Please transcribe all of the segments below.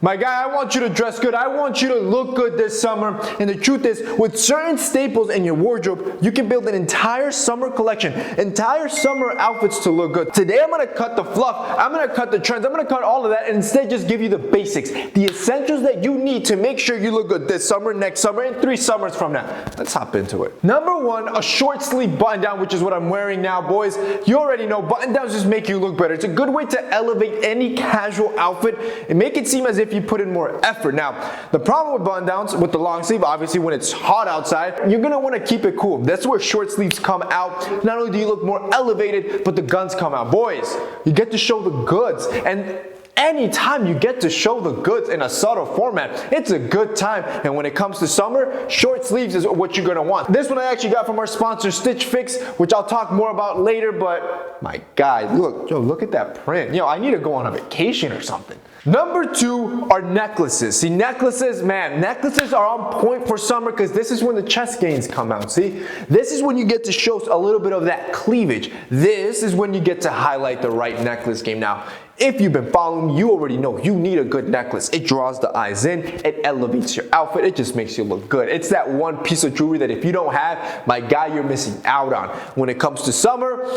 My guy, I want you to dress good. I want you to look good this summer. And the truth is, with certain staples in your wardrobe, you can build an entire summer collection, entire summer outfits to look good. Today, I'm gonna cut the fluff. I'm gonna cut the trends. I'm gonna cut all of that and instead just give you the basics, the essentials that you need to make sure you look good this summer, next summer, and 3 summers from now. Let's hop into it. Number 1, a short sleeve button down, which is what I'm wearing now, boys. You already know button downs just make you look better. It's a good way to elevate any casual outfit and make it seem as if you put in more effort. Now, the problem with button downs with the long sleeve, obviously when it's hot outside, you're gonna wanna keep it cool. That's where short sleeves come out. Not only do you look more elevated, but the guns come out. Boys, you get to show the goods. And anytime you get to show the goods in a subtle format, it's a good time. And when it comes to summer, short sleeves is what you're gonna want. This one I actually got from our sponsor Stitch Fix, which I'll talk more about later, but my God, look at that print. I need to go on a vacation or something. Number 2 are necklaces. See, necklaces are on point for summer because this is when the chest gains come out. See, this is when you get to show a little bit of that cleavage. This is when you get to highlight the right necklace game. Now, if you've been following me, you already know you need a good necklace. It draws the eyes in, it elevates your outfit, it just makes you look good. It's that one piece of jewelry that if you don't have, my guy, you're missing out on. When it comes to summer,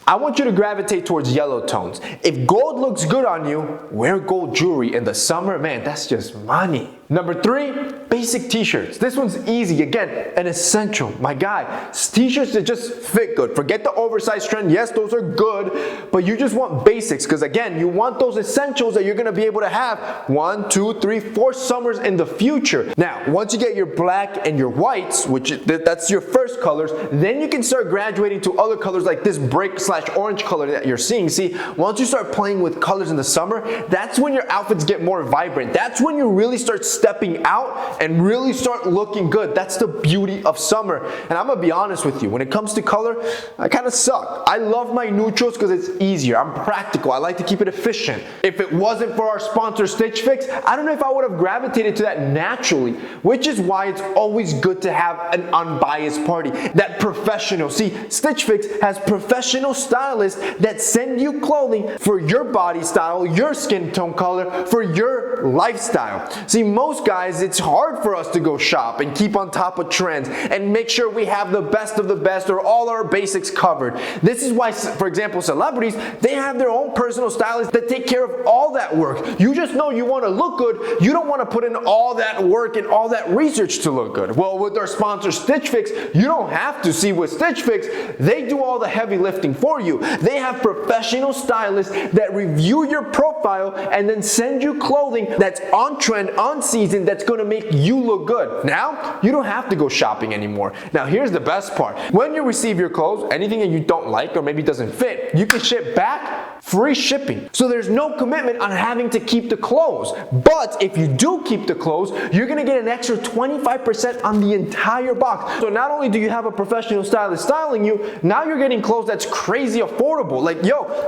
I want you to gravitate towards yellow tones. If gold looks good on you, wear gold jewelry in the summer. Man, that's just money. Number 3, basic t-shirts. This one's easy. Again, an essential. My guy, t-shirts that just fit good. Forget the oversized trend. Yes, those are good, but you just want basics because again, you want those essentials that you're gonna be able to have 1, 2, 3, 4 summers in the future. Now, once you get your black and your whites, which that's your first colors, then you can start graduating to other colors like this brick/orange color that you're seeing. See, once you start playing with colors in the summer, that's when your outfits get more vibrant. That's when you really start stepping out and really start looking good. That's the beauty of summer. And I'm gonna be honest with you, when it comes to color, I kind of suck. I love my neutrals because it's easier. I'm practical. I like to keep it efficient. If it wasn't for our sponsor Stitch Fix, I don't know if I would have gravitated to that naturally, which is why it's always good to have an unbiased party. That professional. See, Stitch Fix has professional stylists that send you clothing for your body style, your skin tone color, for your lifestyle. See, most guys, it's hard for us to go shop and keep on top of trends and make sure we have the best of the best or all our basics covered. This is why, for example, celebrities, they have their own personal stylists that take care of all that work. You just know you want to look good. You don't want to put in all that work and all that research to look good. Well, with our sponsor Stitch Fix, you don't have to. See, with Stitch Fix, they do all the heavy lifting for you. They have professional stylists that review your profile and then send you clothing that's on trend, on season, that's going to make you look good. Now, you don't have to go shopping anymore. Now, here's the best part. When you receive your clothes, anything that you don't like or maybe doesn't fit, you can ship back, free shipping. So there's no commitment on having to keep the clothes. But if you do keep the clothes, you're going to get an extra 25% on the entire box. So not only do you have a professional stylist styling you, now you're getting clothes that's crazy affordable. Like,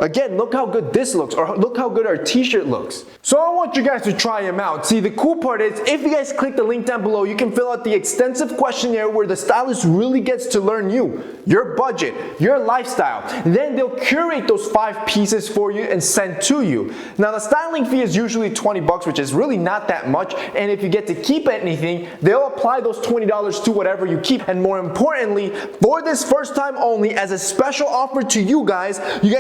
again, look how good this looks, or look how good our t-shirt looks. So I want you guys to try them out. See, the cool part is, if you guys click the link down below, you can fill out the extensive questionnaire where the stylist really gets to learn you, your budget, your lifestyle. Then they'll curate those 5 pieces for you and send to you. Now, the styling fee is usually $20, which is really not that much. And if you get to keep anything, they'll apply those $20 to whatever you keep. And more importantly, for this first time only, as a special offer to you guys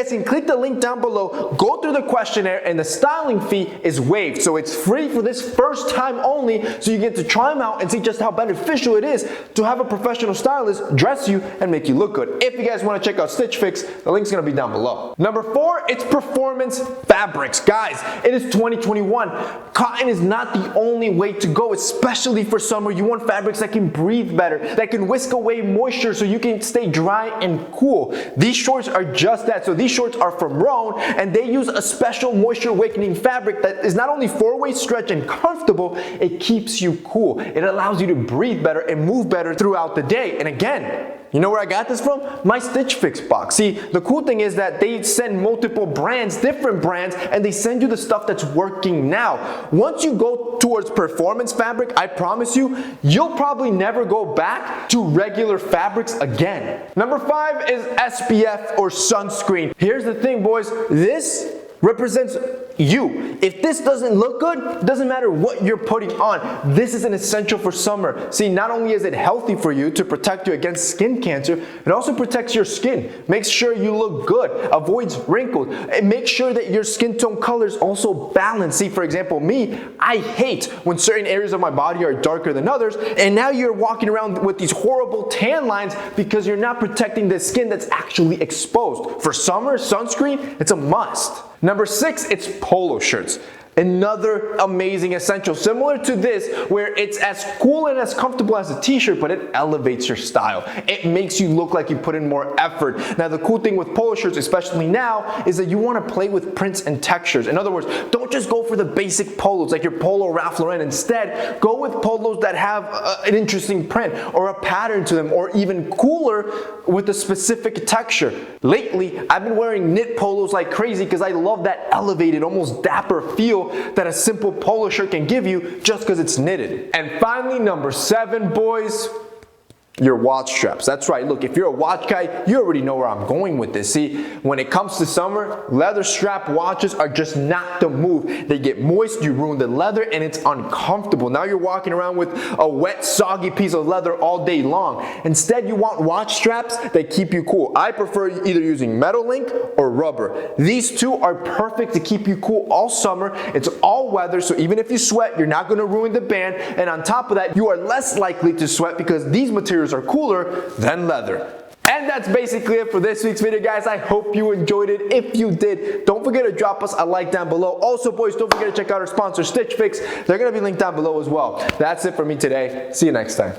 can click the link down below, go through the questionnaire, and the styling fee is waived. So it's free for this first time only, so you get to try them out and see just how beneficial it is to have a professional stylist dress you and make you look good. If you guys want to check out Stitch Fix, the link's going to be down below. Number 4, it's performance fabrics. Guys, it is 2021. Cotton is not the only way to go, especially for summer. You want fabrics that can breathe better, that can whisk away moisture so you can stay dry and cool. These shorts are just that. So these shorts are from Rhone, and they use a special moisture awakening fabric that is not only 4-way stretch and comfortable, it keeps you cool. It allows you to breathe better and move better throughout the day. And again, you know where I got this from? My Stitch Fix box. See, the cool thing is that they send multiple brands, different brands, and they send you the stuff that's working now. Once you go towards performance fabric, I promise you, you'll probably never go back to regular fabrics again. Number 5 is SPF or sunscreen. Here's the thing, boys. This represents you. If this doesn't look good, it doesn't matter what you're putting on. This is an essential for summer. See, not only is it healthy for you to protect you against skin cancer, it also protects your skin. Makes sure you look good, avoids wrinkles, and makes sure that your skin tone color is also balanced. See, for example, me, I hate when certain areas of my body are darker than others, and now you're walking around with these horrible tan lines because you're not protecting the skin that's actually exposed. For summer, sunscreen, it's a must. Number 6, it's polo shirts. Another amazing essential, similar to this, where it's as cool and as comfortable as a t-shirt, but it elevates your style. It makes you look like you put in more effort. Now, the cool thing with polo shirts, especially now, is that you want to play with prints and textures. In other words, don't just go for the basic polos like your Polo Ralph Lauren. Instead, go with polos that have an interesting print or a pattern to them, or even cooler with a specific texture. Lately, I've been wearing knit polos like crazy because I love that elevated, almost dapper feel that a simple polo shirt can give you just because it's knitted. And finally, number 7, boys, your watch straps. That's right. Look, if you're a watch guy, you already know where I'm going with this. See, when it comes to summer, leather strap watches are just not the move. They get moist, you ruin the leather, and it's uncomfortable. Now you're walking around with a wet, soggy piece of leather all day long. Instead, you want watch straps that keep you cool. I prefer either using metal link or rubber. These two are perfect to keep you cool all summer. It's all weather, so even if you sweat, you're not going to ruin the band. And on top of that, you are less likely to sweat because these materials are cooler than leather. And that's basically it for this week's video, guys. I hope you enjoyed it. If you did, don't forget to drop us a like down below. Also, boys, don't forget to check out our sponsor, Stitch Fix. They're going to be linked down below as well. That's it for me today. See you next time.